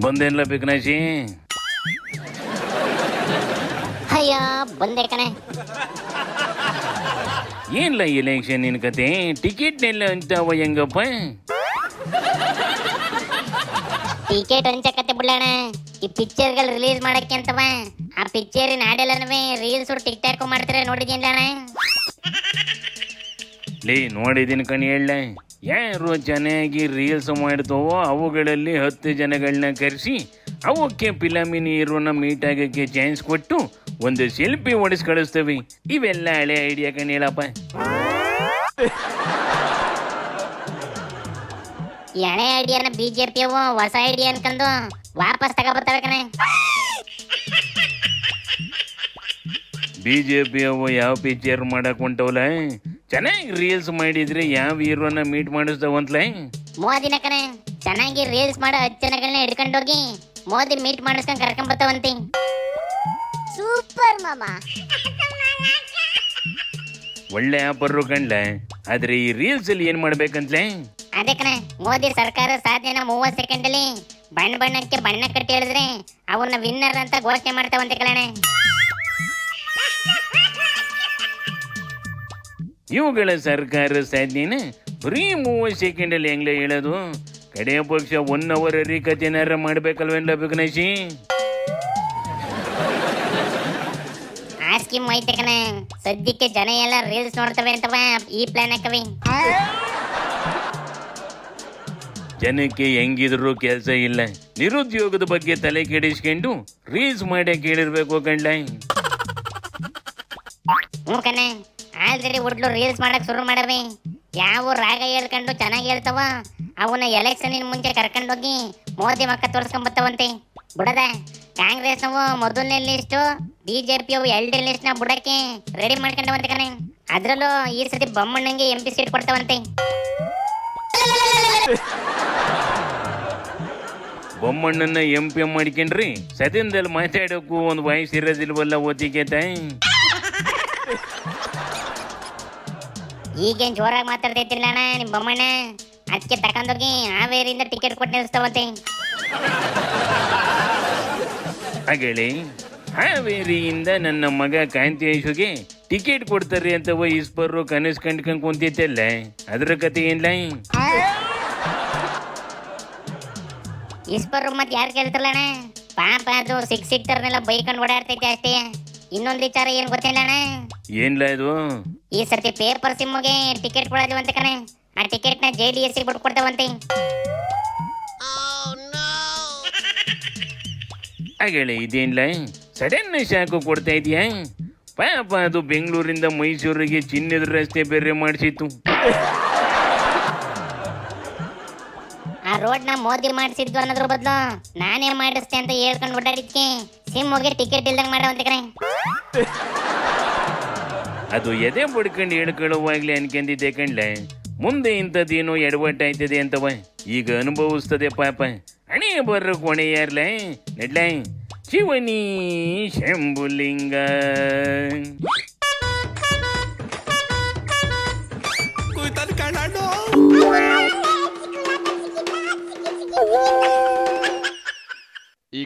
ಬಂದೇನ್ಲ ಬಿಕನಾಶಿ? ಅಯ್ಯ ಬಂದೆ ಕಣೆ. ಏನ್ಲ ಎಲೆಕ್ಷನ್ ನಿನ್ ಕತೆ? ಟಿಕೆಟ್ನೆಲ್ಲ ಅಂತಾವ ಹೆಂಗಪ್ಪ? ಟಿಕೆಟ್ ಹಂಚಕತ್ತೆ ಬಿಡೋಣ. ಈ ಪಿಕ್ಚರ್ಗಳು ರಿಲೀಸ್ ಮಾಡಕ್ಕೆ ಅಂತವ. ಆ ಪಿಕ್ಚರಿನ ಹಾಡೆಲ್ಲನೂ ರೀಲ್ಸ್ ಟಿಕ್ ಟಾಕ್ ಮಾಡ್ತಾರೆ, ನೋಡಿದ್ಯಲ್ಲ ಅಣ್ಣ? ಲೇ ನೋಡಿದೀನಿ ಕಣಿ. ಹೇಳ ಯಾರು ಚೆನ್ನಾಗಿ ರೀಲ್ಸ್ ಮಾಡ್ತಾವೋ ಅವುಗಳಲ್ಲಿ 10 ಜನಗಳನ್ನ ಕರೆಸಿ ಅವಕ್ಕೆ ಫಿಲಮಿನ ಹೀರೋನ ಮೀಟ್ ಆಗಕ್ಕೆ ಚಾನ್ಸ್ ಕೊಟ್ಟು ಒಂದು ಸೆಲ್ಫಿ ಓಡಿಸ್ ಕಳಿಸ್ತೇವೆ. ಇವೆಲ್ಲ ಹಳೆ ಐಡಿಯಾ ಕಣಿ. ಹೇಳಪ್ಪ, ಈ ಹಳೆ ಐಡಿಯಾನ ಬಿಜೆಪಿ ಅವು ಹೊಸ ಐಡಿಯಾ ಅನ್ಕೊಂಡು ವಾಪಸ್ ತಗೋಬರ್ತಾವೆ ಕಣೆ. ಬಿಜೆಪಿ ಅವು ಯಾವ ಪಿಕ್ಚರ್ ಮಾಡಕ್ ಹೊಂಟವಲ್ಲ, ಚೆನ್ನಾಗಿ ರೀಲ್ಸ್ ಮಾಡಿದ್ರೆ ಯಾವ ಹೀರೋನ ಮೀಟ್ ಮಾಡಿಸ್ತಾವಂತಲ? ಮೋದಿನ ಕಣೆ. ಚೆನ್ನಾಗಿ ರೀಲ್ಸ್ ಮಾಡೋ 10 ಜನಗಳನ್ನ ಹಿಡ್ಕೊಂಡೋಗಿ ಮೋದಿ ಮೀಟ್ ಮಾಡಿಸ್ಕೊಂಡು ಕರ್ಕೊಂಡ್ ಬರ್ತಾವಂತೆ. ಸೂಪರ್ ಮಾಮಾ, ಒಳ್ಳೆ ಆಪರ್ರು ಕಂಡ್ಲ. ಆದ್ರೆ ಈ ರೀಲ್ಸ್ ಅಲ್ಲಿ ಏನ್ ಮಾಡ್ಬೇಕಂತ್ಲೆ? ಅದೇ ಕಣೆ, ಮೋದಿ ಸರ್ಕಾರ ಸಾಧನೆನ 30 ಸೆಕೆಂಡ್ ಅಲ್ಲಿ ಬಣ್ಣ ಬಣ್ಣಕ್ಕೆ ಬಣ್ಣ ಕಟ್ಟಿ ಹೇಳಿದ್ರೆ ಅವ್ರನ್ನ ವಿನ್ನರ್ ಅಂತ ಘೋಷಣೆ ಮಾಡ್ತಾವಂತೆ ಕಣೆ. ಇವುಗಳ ಸರ್ಕಾರ ಸಾಧನೆನ ಬರೀ 30 ಸೆಕೆಂಡ್ ಅಲ್ಲಿ ಹೆಂಗ್ಲ ಹೇಳೋದು? ಕಡೆಯ ಪಕ್ಷ 1 ಅವರ್ ಕಥೆನಾರ ಮಾಡ್ಬೇಕಲ್ವೇನ್ಲ ಬಿಕನಾಶಿ? ಆ ಸ್ಕೀಮ್ ಐತೆ ಕಣೆ. ಸದ್ಯಕ್ಕೆ ಜನ ಎಲ್ಲ ರೀಲ್ಸ್ ನೋಡ್ತವೆ ಅಂತವ ಈ ಪ್ಲಾನ್ ಹಾಕವಿ. ಜನಕ್ಕೆ ಹೆಂಗಿದ್ರು ಕೆಲಸ ಇಲ್ಲ, ನಿರುದ್ಯೋಗದ ಬಗ್ಗೆ ತಲೆ ಕೆಡಿಸ್ಕೊಂಡು ರೀಲ್ಸ್ ಮಾಡೇ ಕೇಳಿರ್ಬೇಕು ಕಂಡ್ಲ. ಹ್ಞೂ ಕಣೆ, ಆಲ್ರೆಡಿ ಹುಡ್ಲು ರೀಲ್ಸ್ ಮಾಡಕ್ ಶುರು ಮಾಡವಿ. ಯಾವ ರಾಗ ಹೇಳ್ಕೊಂಡು ಚೆನ್ನಾಗಿ ಹೇಳ್ತಾವ ಅವನ್ನ ಎಲೆಕ್ಷನ್ ಮುಂಚೆ ಕರ್ಕೊಂಡೋಗಿ ಮೋದಿ ಮಕ್ಕ ತೋರಿಸ್ಕೊಂಬರ್ತಾವಂತೆ. ಬಿಡದ ಕಾಂಗ್ರೆಸ್ ನಾವು ಮೊದಲನೇ ಲಿಸ್ಟು, ಬಿಜೆಪಿ ಅವು 2ನೇ ಲಿಸ್ಟ್ ನ ಬುಡಕ್ಕೆ ರೆಡಿ ಮಾಡ್ಕೊಂಡವಂತೆ ಕಣೆ. ಅದ್ರಲ್ಲೂ ಈ ಸತಿ ಬೊಮ್ಮಣ್ಣಂಗೆ MP ಸೀಟ್ ಕೊಡ್ತಾವಂತೆ. ಬೊಮ್ಮಣ್ಣನ MP ಮಾಡ್ಕೊಂಡ್ರಿ ಸದನದಲ್ಲಿ ಮಾತಾಡೋಕ್ಕೂ ಒಂದು ವಾಯ್ಸ್ ಇರೋದಿಲ್ವಲ್ಲ ಓದಿಗೆತ? ಈಗೇನ್ ಜೋರಾಗಿ ಮಾತಾಡ್ತೈತಿಲ್ಲ ಅಣ್ಣ ನಿಮ್ ಬೊಮ್ಮಣ್ಣ. ಅದಕ್ಕೆ ತಕೊಂಡೋಗಿ ಹಾವೇರಿಯಿಂದ ಟಿಕೆಟ್ ಕೊಟ್ಟು ನಿಲ್ಲಿಸ್ತಾವಂತೆ. ಹಾಗೇಳಿ ಹಾವೇರಿಯಿಂದ ನನ್ನ ಮಗ ಕಾಂತೇಶುಗೆ ಟಿಕೆಟ್ ಕೊಡ್ತಾರೆ ಅಂತ ಈಸ್ಪರು ಕನಸು ಕಂಡ್ಕೊಂಡ್ ಕುಂತಿತ್ತಲ್ಲ, ಅದ್ರ ಕತೆ ಏನ್ಲ? ಇಸ್ಪರ್ ಮತ್ತೆ ಯಾರು ಕೇಳ್ತಾರಲ್ಲ ಅಣ್ಣ? ಪಾಪ ಅದು ಸಿಕ್ತಾರನೆಲ್ಲ ಬೈಕೊಂಡು ಓಡಾಡ್ತೈತೆ ಅಷ್ಟೇ. ಇನ್ನೊಂದು ವಿಚಾರ ಏನ್ ಗೊತ್ತಿಲ್ಲ ಅಣ್ಣ? ಏನ್ಲ ಇದು? ಈ ಸರ್ತಿ ಪೇಪರ್ ಸಿಮ್ಗೆ ಟಿಕೆಟ್ ಕೊಡೋದಿವಂತೆ ಕಣೆ. ಆ ಟಿಕೆಟ್ ನ JDS ಬಿಟ್ಟು ಕೊಡ್ತಾವಂತೆ. ಹಾಗೇಳಿ ಇದೇನ್ಲ ಸಡನ್ ಶಾಕು ಕೊಡ್ತಾ ಇದೀಯಾ? ಪಾಪ ಅದು ಬೆಂಗಳೂರಿಂದ ಮೈಸೂರಿಗೆ ಚಿನ್ನದ ರಸ್ತೆ ಬೇರೆ ಮಾಡಿಸಿತ್ತು. ಆ ರೋಡ್ ನ ಮೋದಿ ಮಾಡಿಸಿದ್ದು ಅನ್ನೋದ್ರ ಬದಲು ನಾನೇ ಮಾಡಿಸ್ತೆ ಅಂತ ಹೇಳ್ಕೊಂಡು ಓಡಾಡಿದ್ಕೆ ಸಿಮ್ಗೆ ಟಿಕೆಟ್ ಇಲ್ದಂಗ್ ಮಾಡವಂತೆ ಕಣೆ. ಅದು ಎದೆ ಬಡ್ಕೊಂಡು ಹೇಳ್ಕೊಳ್ಳುವಾಗ್ಲೇ ಅನ್ಕೊಂಡಿದ್ದೆ ಕಣ್ಲ, ಮುಂದೆ ಇಂಥದ್ದೇನೋ ಎಡವಟ್ಟಾಯ್ತದೆ ಅಂತವ. ಈಗ ಅನುಭವಿಸ್ತದೆ ಪಾಪ. ಹಣೆ ಬರ್ರ ಕೊಣೆ ಯಾರ್ಲ ನೆಡ್ಲ ಶಿವನಿ ಶಂಭುಲಿಂಗ. ಕುಯ್ತಲ್ ಕಣ್ಣು